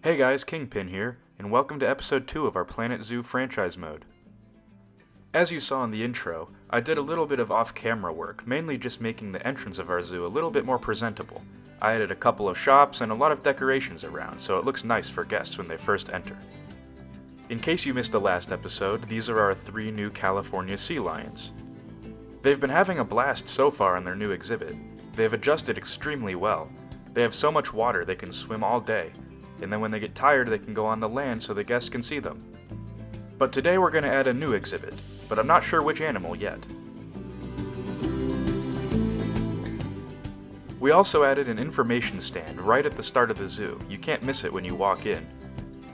Hey guys, Kingpin here, and welcome to episode 2 of our Planet Zoo franchise mode. As you saw in the intro, I did a little bit of off-camera work, mainly just making the entrance of our zoo a little bit more presentable. I added a couple of shops and a lot of decorations around, so it looks nice for guests when they first enter. In case you missed the last episode, these are our 3 new California sea lions. They've been having a blast so far in their new exhibit. They've adjusted extremely well. They have so much water they can swim all day, and then when they get tired they can go on the land so the guests can see them. But today we're going to add a new exhibit, but I'm not sure which animal yet. We also added an information stand right at the start of the zoo. You can't miss it when you walk in.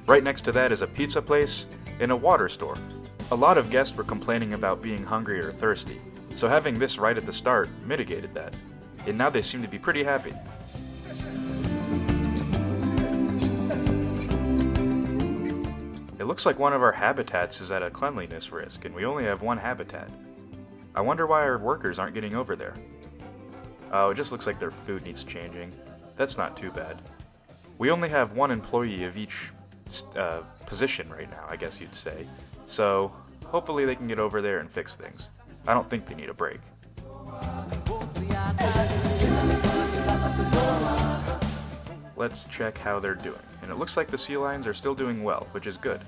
Right next to that is a pizza place and a water store. A lot of guests were complaining about being hungry or thirsty, so having this right at the start mitigated that, and now they seem to be pretty happy. It looks like one of our habitats is at a cleanliness risk, and we only have one habitat. I wonder why our workers aren't getting over there. Oh, it just looks like their food needs changing. That's not too bad. We only have one employee of each position right now, I guess you'd say. So, hopefully they can get over there and fix things. I don't think they need a break. Let's check how they're doing. And it looks like the sea lions are still doing well, which is good.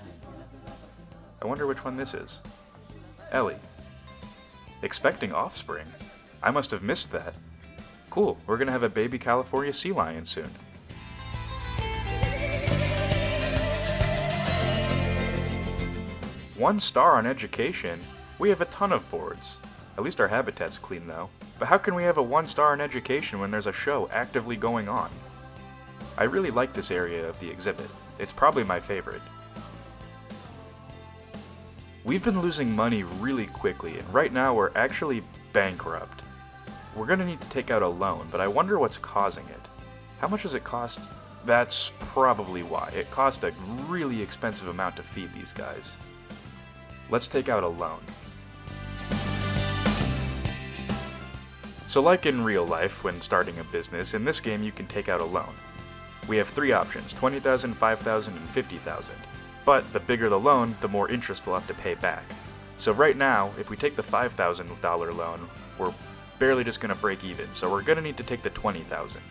I wonder which one this is. Ellie. Expecting offspring? I must have missed that. Cool, we're gonna have a baby California sea lion soon. One star on education? We have a ton of boards. At least our habitat's clean though. But how can we have a 1 star in education when there's a show actively going on? I really like this area of the exhibit. It's probably my favorite. We've been losing money really quickly, and right now we're actually bankrupt. We're gonna need to take out a loan, but I wonder what's causing it. How much does it cost? That's probably why. It costs a really expensive amount to feed these guys. Let's take out a loan. So like in real life when starting a business, in this game you can take out a loan. We have 3 options, 20,000, 5,000, and 50,000. But the bigger the loan, the more interest we'll have to pay back. So right now, if we take the $5,000 loan, we're barely just going to break even, so we're going to need to take the 20,000.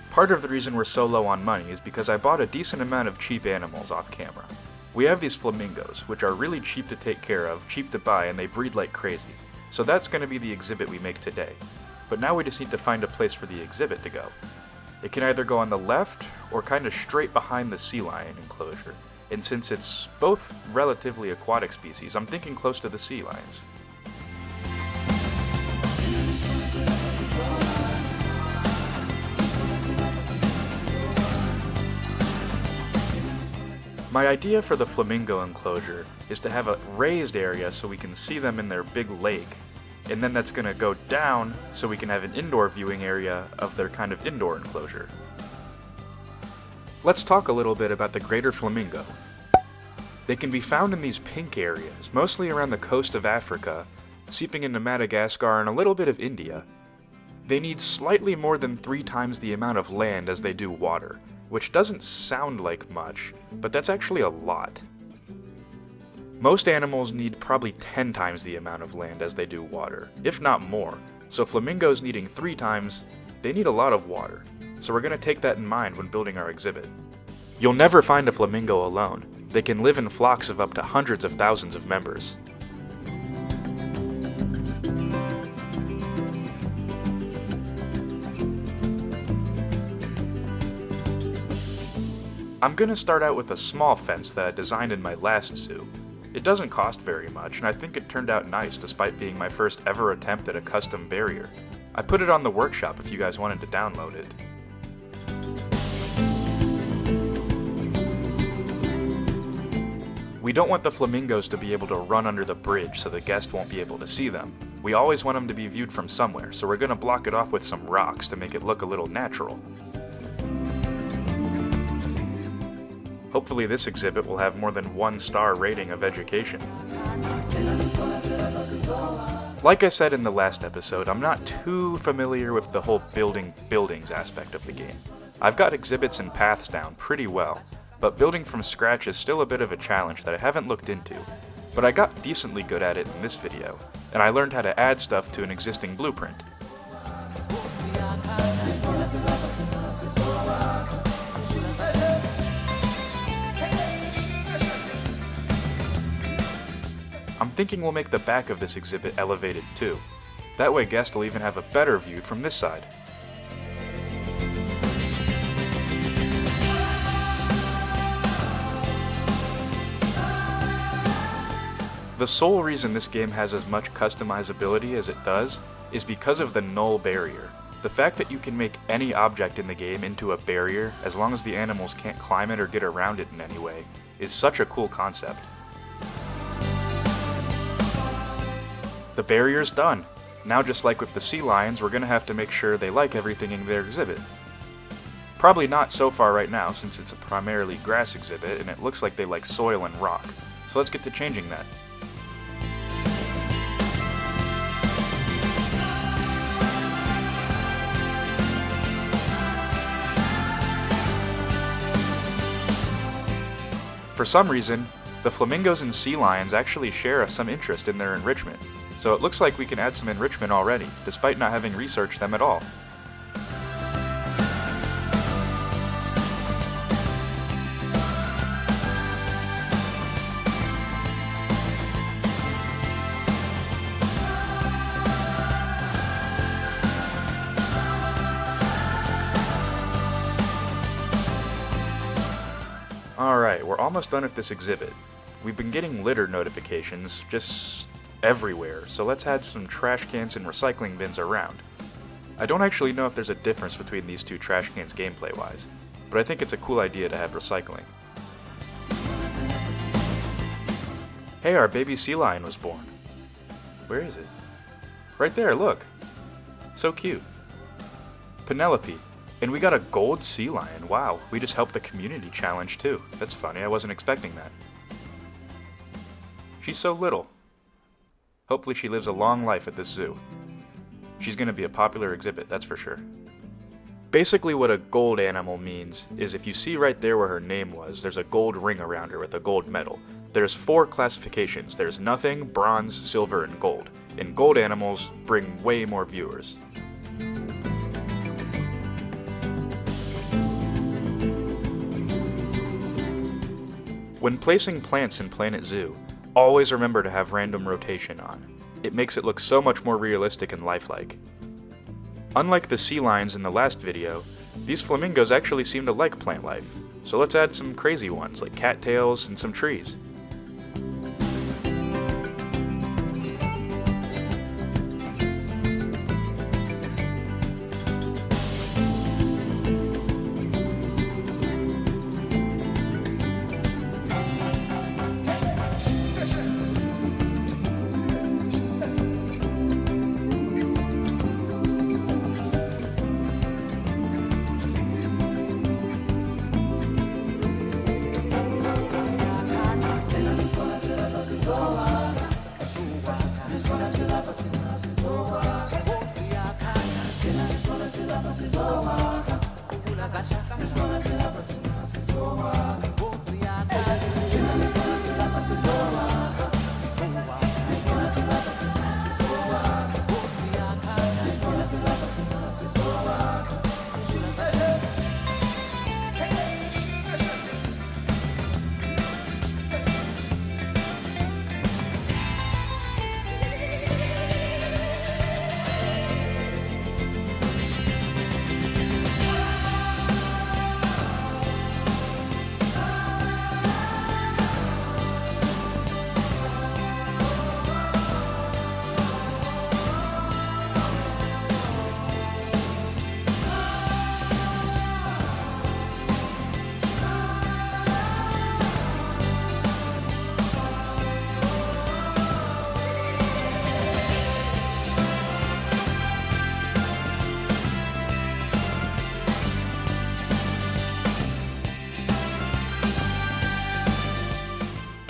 Part of the reason we're so low on money is because I bought a decent amount of cheap animals off camera. We have these flamingos, which are really cheap to take care of, cheap to buy, and they breed like crazy. So that's going to be the exhibit we make today. But now we just need to find a place for the exhibit to go. It can either go on the left or kind of straight behind the sea lion enclosure. And since it's both relatively aquatic species, I'm thinking close to the sea lions. My idea for the flamingo enclosure is to have a raised area so we can see them in their big lake. And then that's going to go down so we can have an indoor viewing area of their kind of indoor enclosure. Let's talk a little bit about the greater flamingo. They can be found in these pink areas, mostly around the coast of Africa, seeping into Madagascar and a little bit of India. They need slightly more than 3 times the amount of land as they do water, which doesn't sound like much, but that's actually a lot. Most animals need probably 10 times the amount of land as they do water, if not more. So flamingos needing 3 times, they need a lot of water. So we're going to take that in mind when building our exhibit. You'll never find a flamingo alone. They can live in flocks of up to hundreds of thousands of members. I'm going to start out with a small fence that I designed in my last zoo. It doesn't cost very much, and I think it turned out nice despite being my first ever attempt at a custom barrier. I put it on the workshop if you guys wanted to download it. We don't want the flamingos to be able to run under the bridge so the guest won't be able to see them. We always want them to be viewed from somewhere, so we're going to block it off with some rocks to make it look a little natural. Hopefully this exhibit will have more than 1 star rating of education. Like I said in the last episode, I'm not too familiar with the whole buildings aspect of the game. I've got exhibits and paths down pretty well, but building from scratch is still a bit of a challenge that I haven't looked into. But I got decently good at it in this video, and I learned how to add stuff to an existing blueprint. I'm thinking we'll make the back of this exhibit elevated too. That way guests will even have a better view from this side. The sole reason this game has as much customizability as it does is because of the null barrier. The fact that you can make any object in the game into a barrier as long as the animals can't climb it or get around it in any way is such a cool concept. The barrier's done. Now, just like with the sea lions, we're gonna have to make sure they like everything in their exhibit. Probably not so far right now, since it's a primarily grass exhibit and it looks like they like soil and rock. So let's get to changing that. For some reason, the flamingos and sea lions actually share some interest in their enrichment. So it looks like we can add some enrichment already, despite not having researched them at all. Alright, we're almost done with this exhibit. We've been getting litter notifications just everywhere, so let's add some trash cans and recycling bins around. I don't actually know if there's a difference between these two trash cans gameplay-wise, but I think it's a cool idea to have recycling. Hey, our baby sea lion was born. Where is it? Right there, look! So cute. Penelope. And we got a gold sea lion. Wow, we just helped the community challenge too. That's funny, I wasn't expecting that. She's so little. Hopefully she lives a long life at this zoo. She's gonna be a popular exhibit, that's for sure. Basically what a gold animal means is if you see right there where her name was, there's a gold ring around her with a gold medal. There's 4 classifications. There's nothing, bronze, silver, and gold. And gold animals bring way more viewers. When placing plants in Planet Zoo, always remember to have random rotation on. It makes it look so much more realistic and lifelike. Unlike the sea lions in the last video, these flamingos actually seem to like plant life, so let's add some crazy ones like cattails and some trees.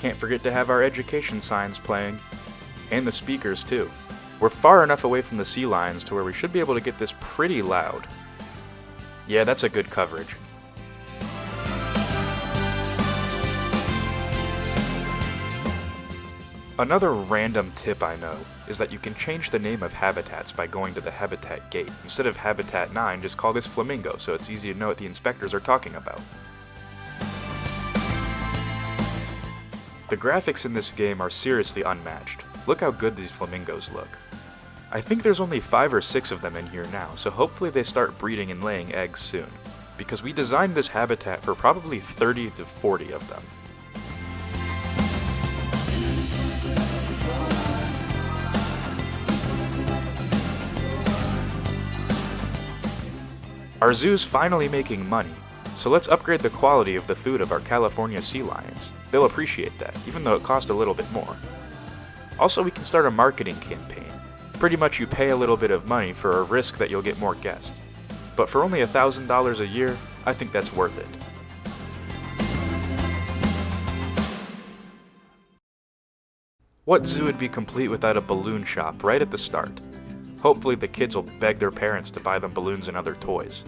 Can't forget to have our education signs playing. And the speakers too. We're far enough away from the sea lions to where we should be able to get this pretty loud. Yeah, that's a good coverage. Another random tip I know is that you can change the name of habitats by going to the habitat gate. Instead of habitat 9, just call this Flamingo so it's easy to know what the inspectors are talking about. The graphics in this game are seriously unmatched. Look how good these flamingos look. I think there's only 5 or 6 of them in here now, so hopefully they start breeding and laying eggs soon, because we designed this habitat for probably 30 to 40 of them. Our zoo's finally making money, so let's upgrade the quality of the food of our California sea lions. They'll appreciate that, even though it costs a little bit more. Also, we can start a marketing campaign. Pretty much you pay a little bit of money for a risk that you'll get more guests. But for only $1,000 a year, I think that's worth it. What zoo would be complete without a balloon shop right at the start? Hopefully the kids will beg their parents to buy them balloons and other toys.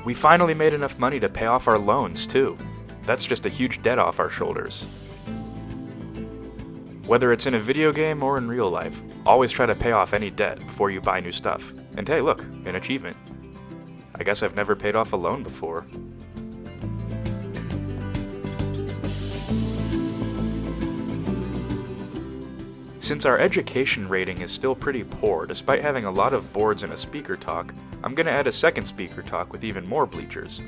We finally made enough money to pay off our loans, too. That's just a huge debt off our shoulders. Whether it's in a video game or in real life, always try to pay off any debt before you buy new stuff. And hey, look, an achievement. I guess I've never paid off a loan before. Since our education rating is still pretty poor, despite having a lot of boards and a speaker talk, I'm gonna add a second speaker talk with even more bleachers.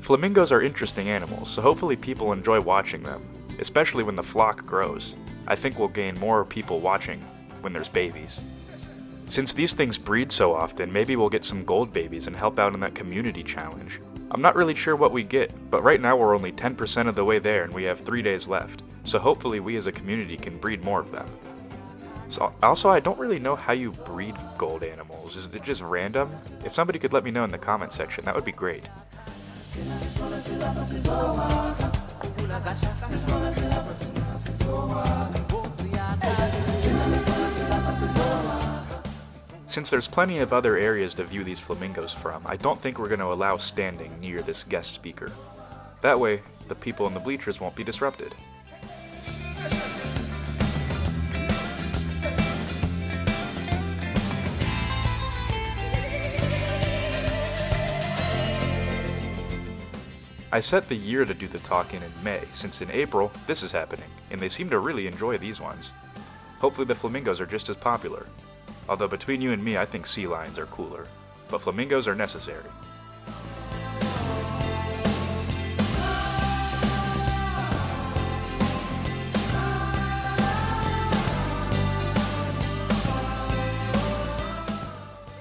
Flamingos are interesting animals, so hopefully people enjoy watching them, especially when the flock grows. I think we'll gain more people watching when there's babies. Since these things breed so often, maybe we'll get some gold babies and help out in that community challenge. I'm not really sure what we get, but right now we're only 10% of the way there and we have 3 days left, so hopefully we as a community can breed more of them. Also, I don't really know how you breed gold animals. Is it just random? If somebody could let me know in the comment section, that would be great. Since there's plenty of other areas to view these flamingos from, I don't think we're going to allow standing near this guest speaker. That way, the people in the bleachers won't be disrupted. I set the year to do the talk in May, since in April, this is happening, and they seem to really enjoy these ones. Hopefully the flamingos are just as popular. Although between you and me, I think sea lions are cooler. But flamingos are necessary.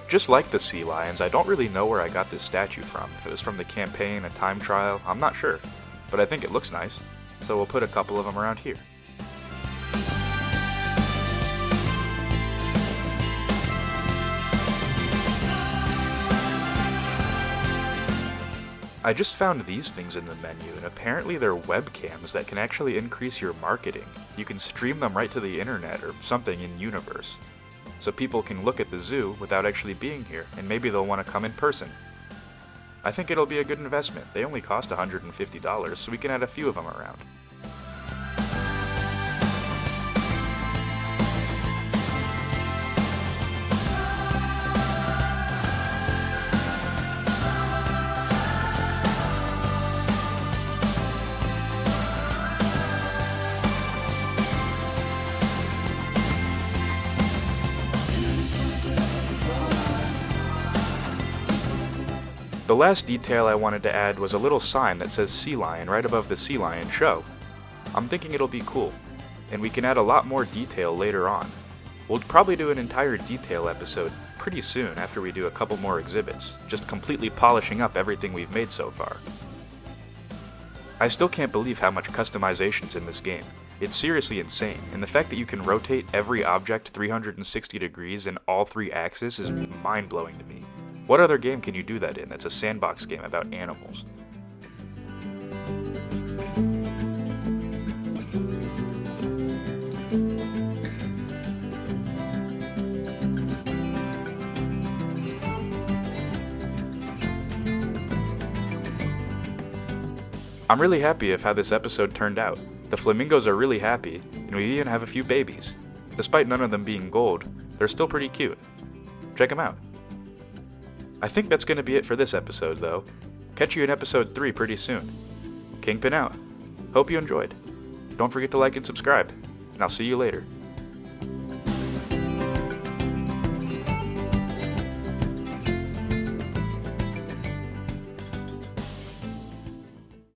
Just like the sea lions, I don't really know where I got this statue from. If it was from the campaign, a time trial, I'm not sure. But I think it looks nice, so we'll put a couple of them around here. I just found these things in the menu, and apparently they're webcams that can actually increase your marketing. You can stream them right to the internet or something in universe. So people can look at the zoo without actually being here, and maybe they'll want to come in person. I think it'll be a good investment. They only cost $150, so we can add a few of them around. The last detail I wanted to add was a little sign that says Sea Lion right above the Sea Lion show. I'm thinking it'll be cool, and we can add a lot more detail later on. We'll probably do an entire detail episode pretty soon after we do a couple more exhibits, just completely polishing up everything we've made so far. I still can't believe how much customization's in this game. It's seriously insane, and the fact that you can rotate every object 360 degrees in all 3 axes is mind-blowing to me. What other game can you do that in that's a sandbox game about animals? I'm really happy of how this episode turned out. The flamingos are really happy, and we even have a few babies. Despite none of them being gold, they're still pretty cute. Check them out. I think that's going to be it for this episode, though. Catch you in episode 3 pretty soon. Kingpin out. Hope you enjoyed. Don't forget to like and subscribe, and I'll see you later.